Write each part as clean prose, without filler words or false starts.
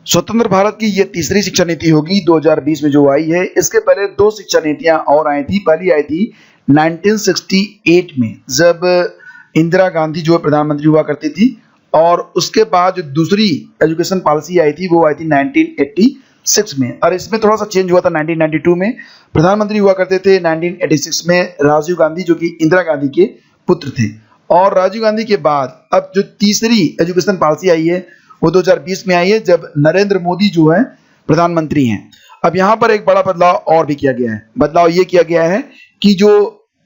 स्वतंत्र भारत की ये तीसरी शिक्षा नीति होगी 2020 में जो आई है। इसके पहले दो शिक्षा नीतियां और आई थी। पहली आई थी 1968 में, जब इंदिरा गांधी जो है प्रधानमंत्री हुआ करती थी, और उसके बाद जो दूसरी एजुकेशन पॉलिसी आई थी वो आई थी 1986 में, और इसमें थोड़ा सा चेंज हुआ था। 1992 में प्रधानमंत्री हुआ करते थे, 1986 में राजीव गांधी जो कि इंदिरा गांधी के पुत्र थे। और राजीव गांधी के बाद अब जो तीसरी एजुकेशन पॉलिसी आई है वो 2020 में आई है, जब नरेंद्र मोदी जो है प्रधानमंत्री हैं। अब यहाँ पर एक बड़ा बदलाव और भी किया गया है। बदलाव ये किया गया है कि जो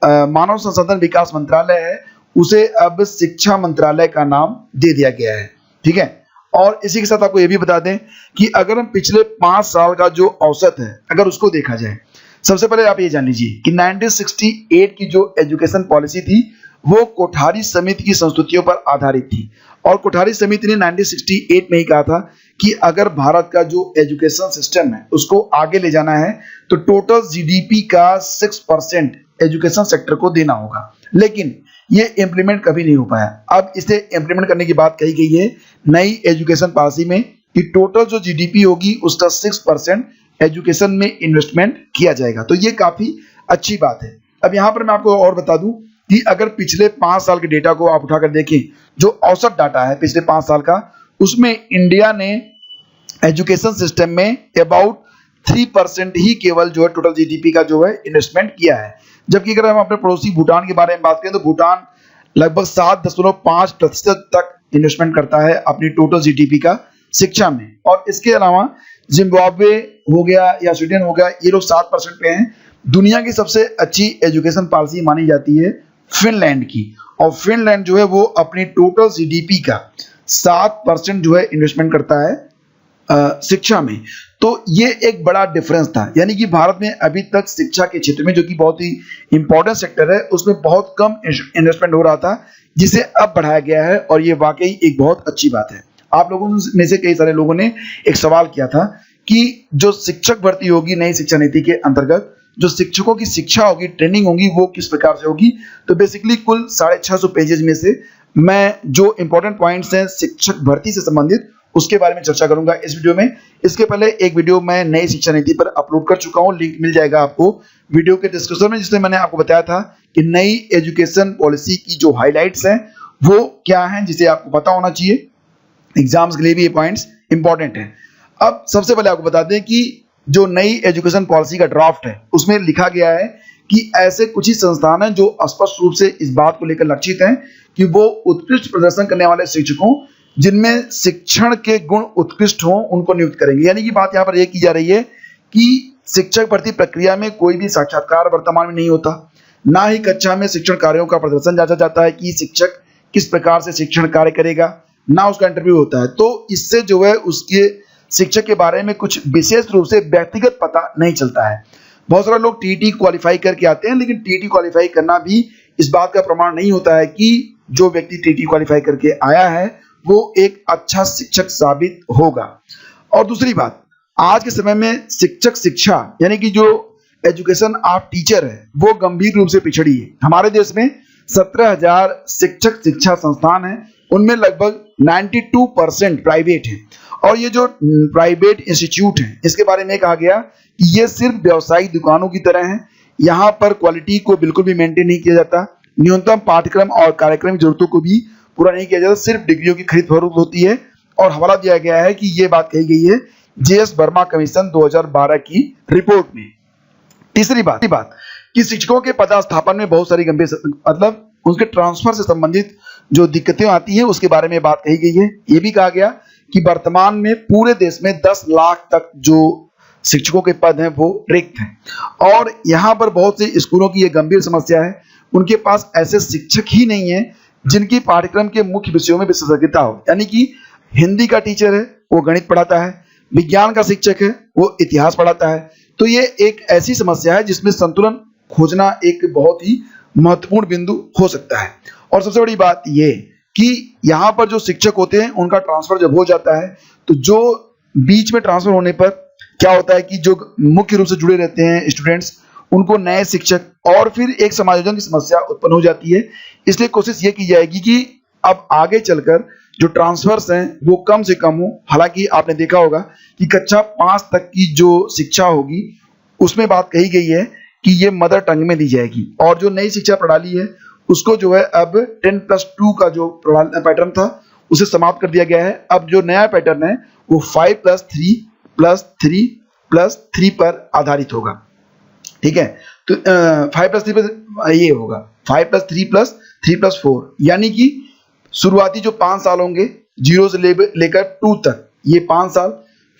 मानव संसाधन विकास मंत्रालय है उसे अब शिक्षा मंत्रालय का नाम दे दिया गया है। ठीक है। और इसी के साथ आपको ये भी बता दें कि अगर हम पिछले 5 साल का जो औसत है अगर उसको देखा जाए, सबसे पहले आप ये जान लीजिए कि 1968 की जो एजुकेशन पॉलिसी थी वो कोठारी समिति की संस्तुतियों पर आधारित थी। और कोठारी समिति ने 1968 में ही कहा था कि अगर भारत का जो एजुकेशन सिस्टम है उसको आगे ले जाना है तो टोटल जीडीपी का 6% एजुकेशन सेक्टर को देना होगा। लेकिन ये इंप्लीमेंट कभी नहीं हो पाया। अब इसे इंप्लीमेंट करने की बात कही गई है नई एजुकेशन पॉलिसी में कि टोटल जो जीडीपी होगी उसका 6% एजुकेशन में इन्वेस्टमेंट किया जाएगा। तो ये काफी अच्छी बात है। अब यहाँ पर मैं आपको और बता दूं कि अगर पिछले 5 साल के डेटा को आप उठाकर देखें, जो औसत डाटा है पिछले 5 साल का, उसमें इंडिया ने एजुकेशन सिस्टम में अबाउट 3% ही केवल जो है टोटल जीडीपी का जो है इन्वेस्टमेंट किया है। जबकि अगर हम अपने पड़ोसी भूटान के बारे में बात करें तो भूटान लगभग 7.5% तक इन्वेस्टमेंट करता है अपनी टोटल जीडीपी का शिक्षा में। और इसके अलावा जिम्बाब्वे हो गया या स्वीडन हो गया, ये लोग 7% पे हैं। दुनिया की सबसे अच्छी एजुकेशन पॉलिसी मानी जाती है फिनलैंड की, और फिनलैंड जो है वो अपनी टोटल जीडीपी का 7% जो है इन्वेस्टमेंट करता है शिक्षा में। तो ये एक बड़ा डिफरेंस था। यानी कि भारत में अभी तक शिक्षा के क्षेत्र में, जो कि बहुत ही इंपॉर्टेंट सेक्टर है, उसमें बहुत कम इन्वेस्टमेंट हो रहा था, जिसे अब बढ़ाया गया है। और ये वाकई एक बहुत अच्छी बात है। आप लोगों में से कई सारे लोगों ने एक सवाल किया था कि जो शिक्षक भर्ती होगी नई शिक्षा नीति के अंतर्गत, जो शिक्षकों की शिक्षा होगी, ट्रेनिंग होगी, वो किस प्रकार से होगी। तो बेसिकली कुल 650 पेजेस में से मैं जो इंपॉर्टेंट पॉइंट्स हैं शिक्षक भर्ती से संबंधित उसके बारे में चर्चा करूंगा इस वीडियो में। इसके पहले एक वीडियो मैं नई शिक्षा नीति पर अपलोड कर चुका हूं, लिंक मिल जाएगा आपको वीडियो के डिस्क्रिप्शन में, जिसमें मैंने आपको बताया था कि नई एजुकेशन पॉलिसी की जो हाईलाइट्स हैं वो क्या हैं, जिसे आपको पता होना चाहिए। एग्जाम्स के लिए भी ये पॉइंट्स इंपॉर्टेंट हैं। अब सबसे पहले आपको बता दें कि जो नई एजुकेशन पॉलिसी का ड्राफ्ट है उसमें लिखा गया है कि ऐसे कुछ ही संस्थान हैं जो स्पष्ट रूप से इस बात को लेकर लक्षित हैं कि वो उत्कृष्ट प्रदर्शन करने वाले शिक्षकों जिनमें शिक्षण के गुण उत्कृष्ट हों उनको नियुक्त करेंगे। यानी कि बात यहाँ पर यह की जा रही है कि शिक्षक भर्ती प्रक्रिया में कोई भी साक्षात्कार वर्तमान में नहीं होता, ना ही कक्षा में शिक्षण कार्यों का प्रदर्शन जांचा जाता है कि शिक्षक किस प्रकार से शिक्षण कार्य करेगा, ना उसका इंटरव्यू होता है। तो इससे जो है उसके शिक्षक के बारे में कुछ विशेष रूप से व्यक्तिगत पता नहीं चलता है। बहुत सारे लोग टीटी क्वालिफाई करके आते हैं, लेकिन टीटी क्वालिफाई करना भी इस बात का प्रमाण नहीं होता है कि जो व्यक्ति टीटी क्वालिफाई करके आया है वो एक अच्छा शिक्षक साबित होगा। और दूसरी बात, आज के समय में शिक्षक शिक्षा यानी कि जो एजुकेशन ऑफ टीचर है वो गंभीर रूप से पिछड़ी है। हमारे देश में 17,000 शिक्षक शिक्षा संस्थान हैं, उनमें लगभग 92% प्राइवेट हैं। और ये जो प्राइवेट इंस्टीट्यूट हैं इसके बारे में कहा गया कि ये सिर्फ व्यवसायिक दुकानों की तरह हैं। यहाँ पर क्वालिटी को बिल्कुल भी मेंटेन नहीं किया जाता, न्यूनतम पाठ्यक्रम और कार्यक्रम जरूरतों को भी पूरा नहीं किया जाता, सिर्फ डिग्रियों की खरीद फरोख्त होती है। और हवाला दिया गया है कि ये बात कही गई है जेएस वर्मा कमीशन 2012 की रिपोर्ट में। तीसरी बात कि शिक्षकों के पदस्थापन में बहुत सारी गंभीर मतलब उनके ट्रांसफर से संबंधित जो दिक्कतें आती हैं उसके बारे में बात कही गई है। ये भी कहा गया कि वर्तमान में पूरे देश में 10 लाख तक जो शिक्षकों के पद हैं वो रिक्त हैं। और यहाँ पर बहुत से स्कूलों की ये गंभीर समस्या है, उनके पास ऐसे शिक्षक ही नहीं है जिनकी पाठ्यक्रम के मुख्य विषयों में विशेषज्ञता हो। यानी कि हिंदी का टीचर है वो गणित पढ़ाता है, विज्ञान का शिक्षक है वो इतिहास पढ़ाता है। तो ये एक ऐसी समस्या है जिसमें संतुलन खोजना एक बहुत ही महत्वपूर्ण बिंदु हो सकता है। और सबसे बड़ी बात ये कि यहाँ पर जो शिक्षक होते हैं उनका ट्रांसफर जब हो जाता है तो जो बीच में ट्रांसफर होने पर क्या होता है कि जो मुख्य रूप से जुड़े रहते हैं स्टूडेंट्स, उनको नए शिक्षक और फिर एक समायोजन की समस्या उत्पन्न हो जाती है। इसलिए कोशिश ये की जाएगी कि अब आगे चलकर जो ट्रांसफर्स हैं वो कम से कम हो। हालांकि आपने देखा होगा कि कक्षा 5 तक की जो शिक्षा होगी उसमें बात कही गई है कि ये मदर टंग में दी जाएगी, और जो नई शिक्षा प्रणाली है उसको जो है अब 10+2 का जो पैटर्न था उसे समाप्त कर दिया गया है। अब जो नया पैटर्न है वो 5+3+3+3 पर आधारित होगा। ठीक है, तो 5+3 पर ये होगा 5+3+3+4, यानी कि शुरुआती जो 5 साल होंगे 0 से लेकर 2 तक, ये 5 साल,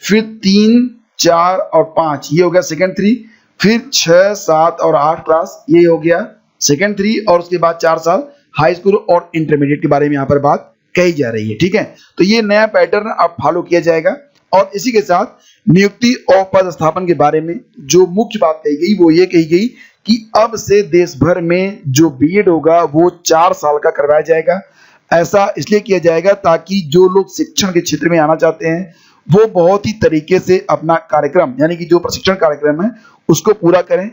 फिर 3, 4 और 5 ये हो गया सेकेंड 3, फिर 6, 7 और 8 क्लास ये हो गया सेकेंड 3, और उसके बाद 4 साल हाई स्कूल और इंटरमीडिएट के बारे में यहाँ पर बात कही जा रही है। ठीक है, तो ये नया पैटर्न अब फॉलो किया जाएगा। और इसी के साथ नियुक्ति और पदस्थापन के बारे में जो मुख्य बात कही गई वो ये कही गई कि अब से देश भर में जो बीएड होगा वो 4 साल का करवाया जाएगा। ऐसा इसलिए किया जाएगा ताकि जो लोग शिक्षण के क्षेत्र में आना चाहते हैं वो बहुत ही तरीके से अपना कार्यक्रम, यानी कि जो प्रशिक्षण कार्यक्रम है उसको पूरा करें।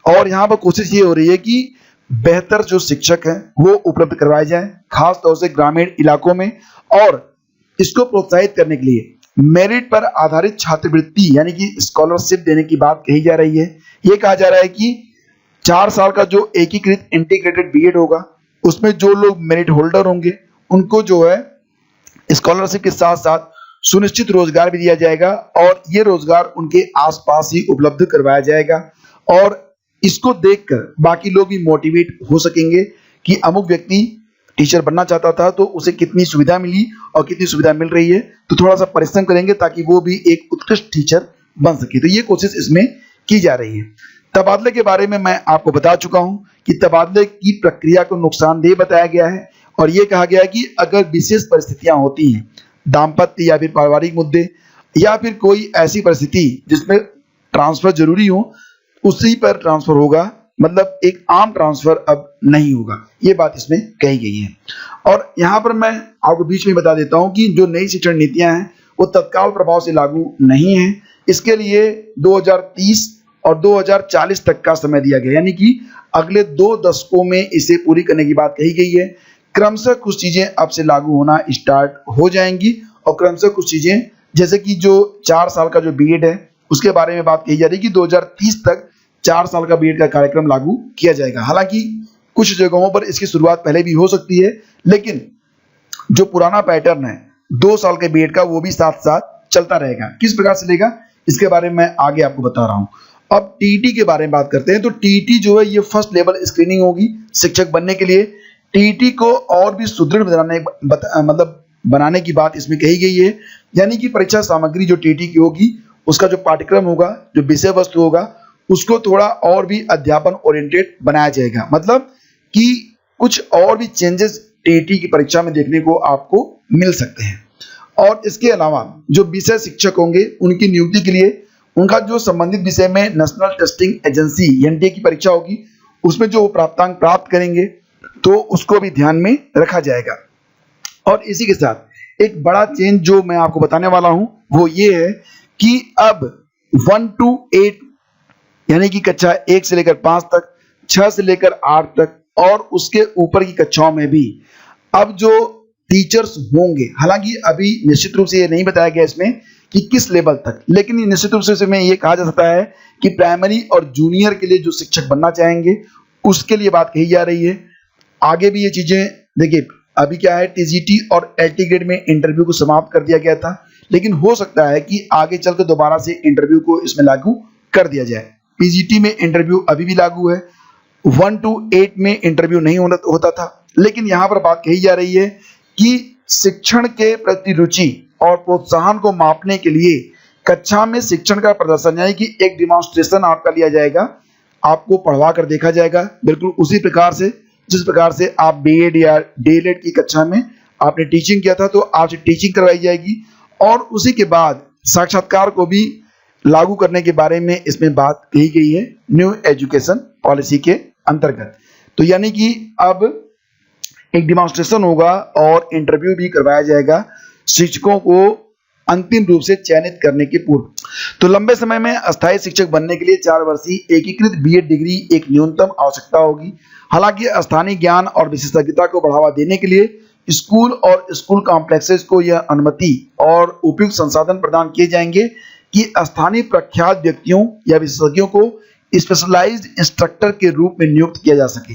और यहाँ पर कोशिश ये हो रही है कि बेहतर जो शिक्षक हैं वो उपलब्ध करवाए जाएं, खास तौर से ग्रामीण इलाकों में। और इसको प्रोत्साहित करने के लिए मेरिट पर आधारित छात्रवृत्ति यानी कि स्कॉलरशिप देने की बात कही जा रही है। ये कहा जा रहा है कि 4 साल का जो एकीकृत इंटीग्रेटेड बीएड होगा उसमें जो लोग मेरिट होल्डर होंगे उनको जो है स्कॉलरशिप के साथ साथ सुनिश्चित रोजगार भी दिया जाएगा, और ये रोजगार उनके आसपास ही उपलब्ध करवाया जाएगा। और इसको देखकर बाकी लोग भी मोटिवेट हो सकेंगे कि अमुक व्यक्ति टीचर बनना चाहता था तो उसे कितनी सुविधा मिली और कितनी सुविधा मिल रही है, तो थोड़ा सा परिश्रम करेंगे ताकि वो भी एक उत्कृष्ट टीचर बन सके। तो ये कोशिश इसमें की जा रही है। तबादले के बारे में मैं आपको बता चुका हूं कि तबादले की प्रक्रिया को नुकसानदेह बताया गया है, और ये कहा गया है कि अगर विशेष परिस्थितियां होती हैं, दाम्पत्य या फिर पारिवारिक मुद्दे या फिर कोई ऐसी परिस्थिति जिसमें ट्रांसफर जरूरी हो, उसी पर ट्रांसफर होगा, मतलब एक आम ट्रांसफर अब नहीं होगा। ये बात इसमें कही गई है। और यहाँ पर मैं आपको बीच में बता देता हूँ कि जो नई शिक्षण नीतियां हैं वो तत्काल प्रभाव से लागू नहीं है। इसके लिए 2030 और 2040 तक का समय दिया गया, यानी कि अगले 2 दशकों में इसे पूरी करने की बात कही गई है। क्रमशः कुछ चीजें अब से लागू होना स्टार्ट हो जाएंगी, और क्रमशः कुछ चीजें जैसे कि जो 4 साल का जो बीएड है उसके बारे में बात कही जा रही है कि 2030 तक 4 साल का बीएड का कार्यक्रम लागू किया जाएगा। हालांकि कुछ जगहों पर इसकी शुरुआत पहले भी हो सकती है, लेकिन जो पुराना पैटर्न है 2 साल के बीएड का वो भी साथ साथ चलता रहेगा। किस प्रकार से लेगा इसके बारे में मैं आगे आपको बता रहा हूं। अब टीईटी के बारे में बात करते हैं। तो टीईटी जो है ये फर्स्ट लेवल स्क्रीनिंग होगी शिक्षक बनने के लिए। टीईटी को और भी सुदृढ़ बनाने की बात इसमें कही गई है, यानी कि परीक्षा सामग्री जो टीईटी की होगी उसका जो पाठ्यक्रम होगा, जो विषय वस्तु होगा, उसको थोड़ा और भी अध्यापन ओरिएंटेड बनाया जाएगा। मतलब कि कुछ और भी चेंजेस टीईटी की परीक्षा में देखने को आपको मिल सकते हैं। और इसके अलावा जो विषय शिक्षक होंगे उनकी नियुक्ति के लिए उनका जो संबंधित विषय में नेशनल टेस्टिंग एजेंसी एनटीए की परीक्षा होगी उसमें जो प्राप्तांक प्राप्त करेंगे तो उसको भी ध्यान में रखा जाएगा। और इसी के साथ एक बड़ा चेंज जो मैं आपको बताने वाला हूं वो ये है कि अब 1 to 8 यानी कि कक्षा 1 से लेकर 5 तक, 6 से लेकर 8 तक और उसके ऊपर की कक्षाओं में भी अब जो टीचर्स होंगे, हालांकि अभी निश्चित रूप से ये नहीं बताया गया इसमें कि किस लेवल तक, लेकिन निश्चित रूप से इसमें ये कहा जा सकता है कि प्राइमरी और जूनियर के लिए जो शिक्षक बनना चाहेंगे उसके लिए बात कही जा रही है। आगे भी ये चीजें देखिए, अभी क्या है टीजीटी और एलटी ग्रेड में इंटरव्यू को समाप्त कर दिया गया था, लेकिन हो सकता है कि आगे चलकर दोबारा से इंटरव्यू को इसमें लागू कर दिया जाए। पीजीटी में इंटरव्यू अभी भी लागू है, 1 to 8 में इंटरव्यू नहीं होता था, लेकिन यहाँ पर बात कही जा रही है कि शिक्षण के प्रति रुचि और प्रोत्साहन को मापने के लिए कक्षा में शिक्षण का प्रदर्शन यानी कि एक डिमॉन्स्ट्रेशन आपका लिया जाएगा, आपको पढ़वा कर देखा जाएगा, बिल्कुल उसी प्रकार से जिस प्रकार से आप बीएड या डीएलएड की कक्षा में आपने टीचिंग किया था तो आपसे टीचिंग करवाई जाएगी। और उसी के बाद साक्षात्कार को भी लागू करने के बारे में इसमें बात कही गई है न्यू एजुकेशन पॉलिसी के अंतर्गत। तो यानी कि अब एक डिमॉन्स्ट्रेशन होगा और इंटरव्यू भी करवाया जाएगा शिक्षकों को अंतिम रूप से चयनित करने के पूर्व। तो लंबे समय में अस्थायी शिक्षक बनने के लिए 4 वर्षीय एकीकृत बीएड डिग्री एक न्यूनतम आवश्यकता होगी। हालांकि स्थानीय ज्ञान और विशेषज्ञता को बढ़ावा देने के लिए स्कूल और स्कूल कॉम्प्लेक्सेस को यह अनुमति और उपयुक्त संसाधन प्रदान किए जाएंगे कि स्थानीय प्रख्यात व्यक्तियों या विशेषज्ञों को स्पेशलाइज्ड इंस्ट्रक्टर के रूप में नियुक्त किया जा सके।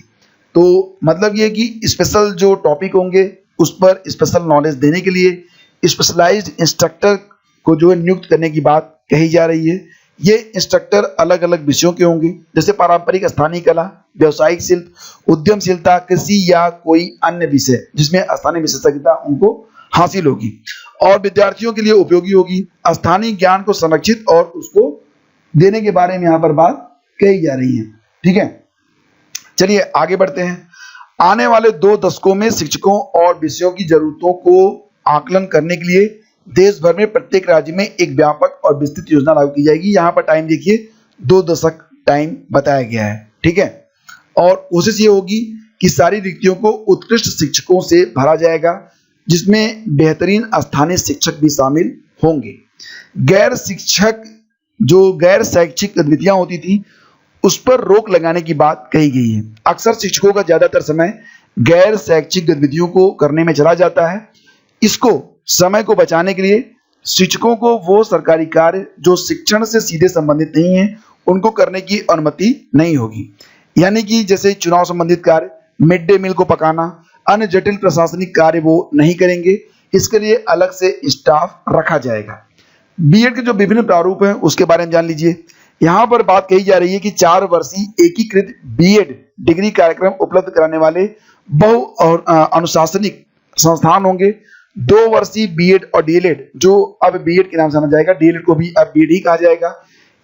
तो मतलब ये कि स्पेशल जो टॉपिक होंगे उस पर स्पेशल नॉलेज देने के लिए स्पेशलाइज्ड इंस्ट्रक्टर को जो है नियुक्त करने की बात कही जा रही है। ये इंस्ट्रक्टर अलग अलग विषयों के होंगे, जैसे पारंपरिक स्थानीय कला, व्यावसायिक शिल्प, उद्यमशीलता, कृषि या कोई अन्य विषय जिसमें स्थानीय विशेषज्ञता उनको हासिल होगी और विद्यार्थियों के लिए उपयोगी होगी। स्थानीय ज्ञान को संरक्षित और उसको देने के बारे में यहाँ पर बात कही जा रही है। ठीक है, चलिए आगे बढ़ते हैं। आने वाले 2 दशकों में शिक्षकों और विषयों की जरूरतों को आकलन करने के लिए देश भर में प्रत्येक राज्य में एक व्यापक और विस्तृत योजना लागू की जाएगी। यहाँ पर टाइम देखिए 2 दशक टाइम बताया गया है। ठीक है, और कोशिश ये होगी कि सारी रिक्तियों को उत्कृष्ट शिक्षकों से भरा जाएगा, जिसमें बेहतरीन स्थानीय शिक्षक भी शामिल होंगे। गैर शैक्षिक गतिविधियां होती थी उस पर रोक लगाने की बात कही गई है। अक्सर शिक्षकों का ज्यादातर समय गैर शैक्षिक गतिविधियों को करने में चला जाता है। इसको समय को बचाने के लिए शिक्षकों को वो सरकारी कार्य जो शिक्षण से सीधे संबंधित नहीं है उनको करने की अनुमति नहीं होगी, यानी कि जैसे चुनाव संबंधित कार्य, मिड डे मील को पकाना, अन्य जटिल प्रशासनिक कार्य वो नहीं करेंगे। इसके लिए अलग से स्टाफ रखा जाएगा। बीएड के जो विभिन्न प्रारूप हैं उसके बारे में जान लीजिए। यहाँ पर बात कही जा रही है कि 4 वर्षीय एकीकृत बीएड डिग्री कार्यक्रम उपलब्ध कराने वाले बहु और अनुशासनिक संस्थान होंगे। 2 वर्षीय बीएड और डीएलएड, जो अब बीएड के नाम से जाना जाएगा, डीएलएड को भी अब बीएड ही कहा जाएगा,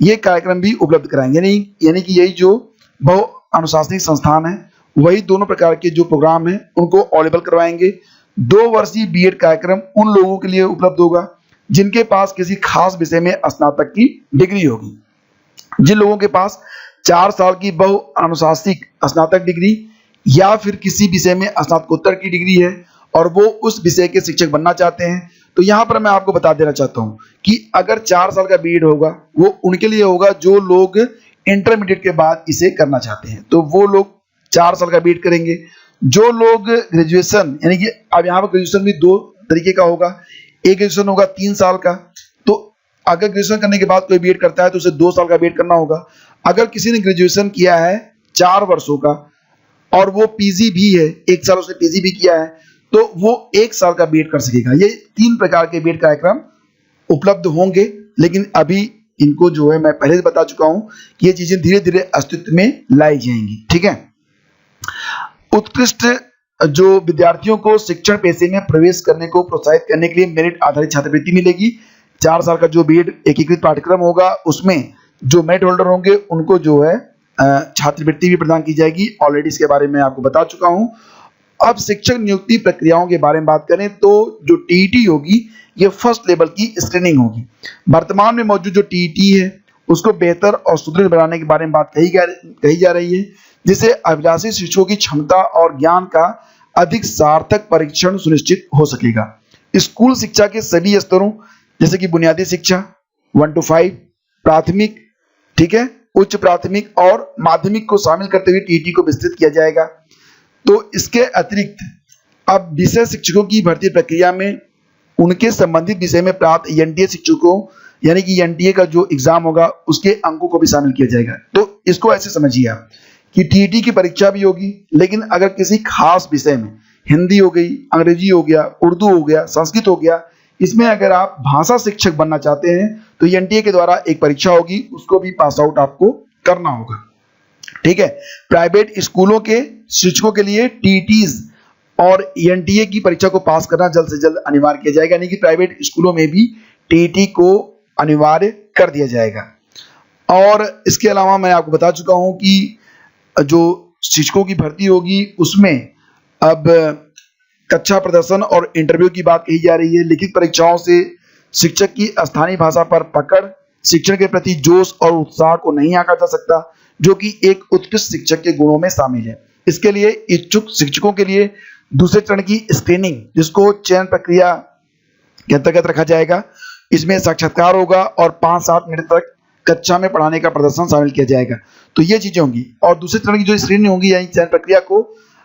ये कार्यक्रम भी उपलब्ध कराएंगे। यानी कि यही जो बहु अनुशासनिक संस्थान है वही दोनों प्रकार के जो प्रोग्राम हैं उनको अवेलेबल करवाएंगे। 2 वर्षीय बीएड कार्यक्रम उन लोगों के लिए उपलब्ध होगा जिनके पास किसी खास विषय में स्नातक की डिग्री होगी। जिन लोगों के पास 4 साल की बहु अनुशासनिक स्नातक डिग्री या फिर किसी विषय में स्नातकोत्तर की डिग्री है और वो उस विषय के शिक्षक बनना चाहते हैं, तो यहाँ पर मैं आपको बता देना चाहता हूँ कि अगर 4 साल का बीएड होगा वो उनके लिए होगा जो लोग इंटरमीडिएट के बाद इसे करना चाहते हैं, तो वो लोग 4 साल का बीएड करेंगे। जो लोग ग्रेजुएशन, यानी कि अब यहाँ पर ग्रेजुएशन भी 2 तरीके का होगा। एक ग्रेजुएशन होगा 3 साल का, तो अगर ग्रेजुएशन करने के बाद कोई बीएड करता है तो उसे 2 साल का बीएड करना होगा। अगर किसी ने ग्रेजुएशन किया है 4 वर्षों का और वो पीजी भी है, 1 साल उसने पीजी भी किया है, तो वो 1 साल का बीएड कर सकेगा। ये 3 प्रकार के बीएड कार्यक्रम उपलब्ध होंगे, लेकिन अभी इनको जो है मैं पहले से बता चुका हूं कि ये चीजें धीरे धीरे अस्तित्व में लाई जाएंगी। ठीक है, उत्कृष्ट जो विद्यार्थियों को शिक्षण पेशे में प्रवेश करने को प्रोत्साहित करने के लिए मेरिट आधारित छात्रवृत्ति मिलेगी। 4 साल का जो बीएड एकीकृत पाठ्यक्रम होगा उसमें जो मेरिट होल्डर होंगे उनको जो है छात्रवृत्ति भी प्रदान की जाएगी। ऑलरेडी इसके बारे में आपको बता चुका हूं। अब शिक्षक नियुक्ति प्रक्रियाओं के बारे में बात करें तो जो टीईटी होगी ये फर्स्ट लेवल की स्क्रीनिंग होगी। वर्तमान में मौजूद जो टीईटी है उसको बेहतर और सुदृढ़ बनाने के बारे में बात कही जा रही है, जिससे अभिलाषी शिक्षकों की क्षमता और ज्ञान का अधिक सार्थक परीक्षण सुनिश्चित हो सकेगा। स्कूल शिक्षा के सभी स्तरों जैसे कि बुनियादी शिक्षा 1 to 5, प्राथमिक, ठीक है, उच्च प्राथमिक और माध्यमिक को शामिल करते हुए टीईटी को विस्तृत किया जाएगा। तो इसके अतिरिक्त अब विषय शिक्षकों की भर्ती प्रक्रिया में उनके संबंधित विषय में प्राप्त एनटीए शिक्षकों, यानी कि एनटीए का जो एग्जाम होगा उसके अंकों को भी शामिल किया जाएगा। तो इसको ऐसे समझिए आप कि टीईटी की परीक्षा भी होगी, लेकिन अगर किसी खास विषय में हिंदी हो गई, अंग्रेजी हो गया, उर्दू हो गया, संस्कृत हो गया, इसमें अगर आप भाषा शिक्षक बनना चाहते हैं तो एनटीए के द्वारा एक परीक्षा होगी, उसको भी पास आउट आपको करना होगा। ठीक है, प्राइवेट स्कूलों के शिक्षकों के लिए टीईटीज और एनटीए की परीक्षा को पास करना जल्द से जल्द अनिवार्य किया जाएगा, यानी कि प्राइवेट स्कूलों में भी टीईटी को अनिवार्य कर दिया जाएगा। और इसके अलावा मैं आपको बता चुका हूं कि जो शिक्षकों की भर्ती होगी उसमें अब कक्षा प्रदर्शन और इंटरव्यू की बात कही जा रही है। लिखित परीक्षाओं से शिक्षक की स्थानीय भाषा पर पकड़, शिक्षण के प्रति जोश और उत्साह को नहीं आंका जा सकता, जो कि एक उत्कृष्ट शिक्षक के गुणों में शामिल है। इसके लिए इच्छुक शिक्षकों के लिए दूसरे चरण की स्क्रीनिंग, जिसको चयन प्रक्रिया के अंतर्गत रखा जाएगा, इसमें साक्षात्कार होगा और 5-7 मिनट तक कक्षा में पढ़ाने का प्रदर्शन शामिल किया जाएगा। तो ये चीजें होंगी। और दूसरे चरण की जो स्क्रीनिंग होगी यानी चयन प्रक्रिया को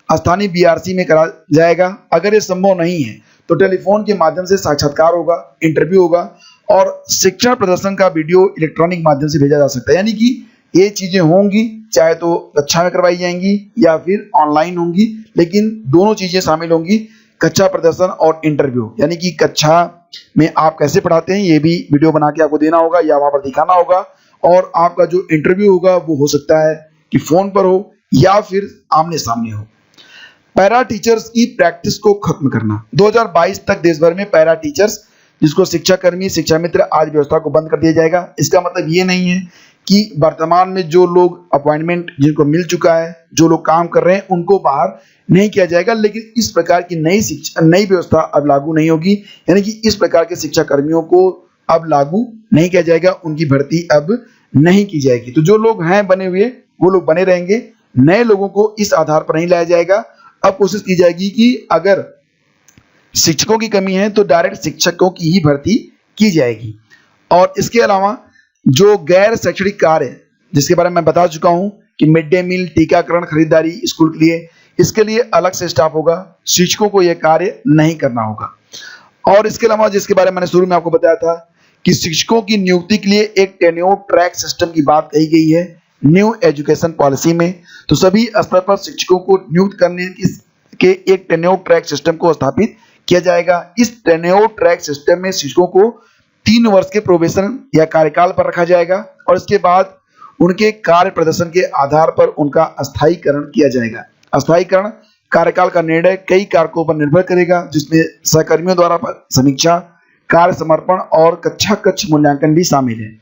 स्थानीय बीआरसी में करा जाएगा। अगर ये संभव नहीं है तो टेलीफोन के माध्यम से साक्षात्कार होगा, इंटरव्यू होगा और शिक्षण प्रदर्शन का वीडियो इलेक्ट्रॉनिक माध्यम से भेजा जा सकता है। यानी कि ये चीजें होंगी, चाहे तो कक्षा में करवाई जाएंगी या फिर ऑनलाइन होंगी, लेकिन दोनों चीजें शामिल होंगी, कक्षा प्रदर्शन और इंटरव्यू। यानी कि कक्षा में आप कैसे पढ़ाते हैं ये भी वीडियो बना के आपको देना होगा या वहां पर दिखाना होगा, और आपका जो इंटरव्यू होगा वो हो सकता है कि फोन पर हो या फिर आमने सामने हो। पैरा टीचर्स की प्रैक्टिस को खत्म करना। 2022 तक देश भर में पैरा टीचर्स, जिसको शिक्षा कर्मी, शिक्षा मित्र आदि व्यवस्था को बंद कर दिया जाएगा। इसका मतलब ये नहीं है कि वर्तमान में जो लोग अपॉइंटमेंट जिनको मिल चुका है, जो लोग काम कर रहे हैं, उनको बाहर नहीं किया जाएगा, लेकिन इस प्रकार की नई व्यवस्था अब लागू नहीं होगी। यानी कि इस प्रकार के शिक्षा कर्मियों को अब लागू नहीं किया जाएगा, उनकी भर्ती अब नहीं की जाएगी। तो जो लोग हैं बने हुए वो लोग बने रहेंगे, नए लोगों को इस आधार पर नहीं लाया जाएगा। अब कोशिश की जाएगी कि अगर शिक्षकों की कमी है तो डायरेक्ट शिक्षकों की ही भर्ती की जाएगी। और इसके अलावा जो गैर शैक्षणिक कार्य, जिसके बारे में मैं बता चुका हूं कि मिड डे मील, टीकाकरण, खरीदारी स्कूल के लिए, इसके लिए अलग से स्टाफ होगा, शिक्षकों को यह कार्य नहीं करना होगा। और इसके अलावा जिसके बारे में मैंने शुरू में आपको बताया था कि शिक्षकों की नियुक्ति के लिए एक टेन्योर ट्रैक सिस्टम की बात कही गई है न्यू एजुकेशन पॉलिसी में। तो सभी स्तर पर शिक्षकों को नियुक्त करने के एक टेन्योर ट्रैक सिस्टम को स्थापित किया जाएगा। इस टेन्योर ट्रैक सिस्टम में शिक्षकों को 3 वर्ष के प्रोबेशन या कार्यकाल पर रखा जाएगा और इसके बाद उनके कार्य प्रदर्शन के आधार पर उनका अस्थायीकरण किया जाएगा। अस्थायीकरण कार्यकाल का निर्णय कई कारकों पर निर्भर करेगा, जिसमें सहकर्मियों द्वारा समीक्षा, कार्य समर्पण और कक्षा कक्ष मूल्यांकन भी शामिल है।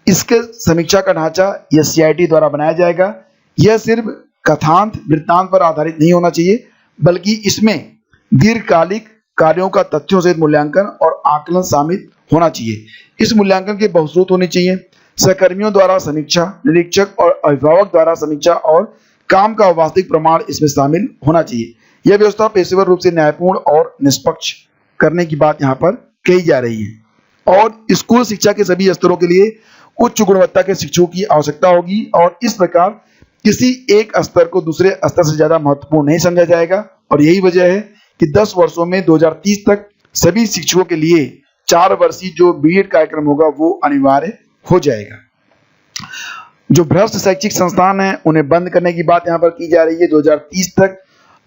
इसके समीक्षा का ढांचा यह सीआईटी द्वारा बनाया जाएगा। यह सिर्फ कथांत वृत्तांत पर आधारित नहीं होना चाहिए, बल्कि इसमें दीर्घकालिक कार्यों का तथ्यों सहित मूल्यांकन और आकलन शामिल होना चाहिए। इस मूल्यांकन के बहुस्रोत होने चाहिए, सहकर्मियों द्वारा समीक्षा, निरीक्षक और अभिभावक द्वारा समीक्षा और काम का वास्तविक प्रमाण इसमें शामिल होना चाहिए। यह व्यवस्था पेशेवर रूप से न्यायपूर्ण और निष्पक्ष करने की बात यहाँ पर कही जा रही है। और स्कूल शिक्षा के सभी स्तरों के लिए उच्च गुणवत्ता के शिक्षकों की आवश्यकता होगी और इस प्रकार किसी एक स्तर को दूसरे स्तर से ज्यादा महत्वपूर्ण नहीं समझा जाएगा। और यही वजह है कि 10 वर्षों में 2030 तक सभी शिक्षकों के लिए 4 वर्षीय जो बीएड कार्यक्रम होगा वो अनिवार्य हो जाएगा। जो भ्रष्ट शैक्षिक संस्थान हैं उन्हें बंद करने की बात यहाँ पर की जा रही है 2030 तक।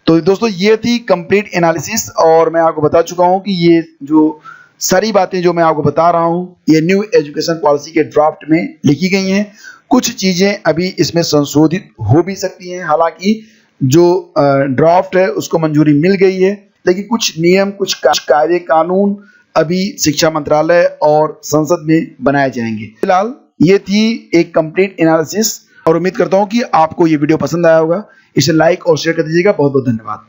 तो दोस्तों ये थी कंप्लीट एनालिसिस और मैं आपको बता चुका हूँ कि ये जो सारी बातें जो मैं आपको बता रहा हूँ ये न्यू एजुकेशन पॉलिसी के ड्राफ्ट में लिखी गई हैं। कुछ चीजें अभी इसमें संशोधित हो भी सकती हैं, हालांकि जो ड्राफ्ट है उसको मंजूरी मिल गई है, लेकिन कुछ नियम, कुछ कायदे कानून अभी शिक्षा मंत्रालय और संसद में बनाए जाएंगे। फिलहाल ये थी एक कंप्लीट एनालिसिस और उम्मीद करता हूँ कि आपको ये वीडियो पसंद आया होगा। इसे लाइक और शेयर कर दीजिएगा। बहुत बहुत धन्यवाद।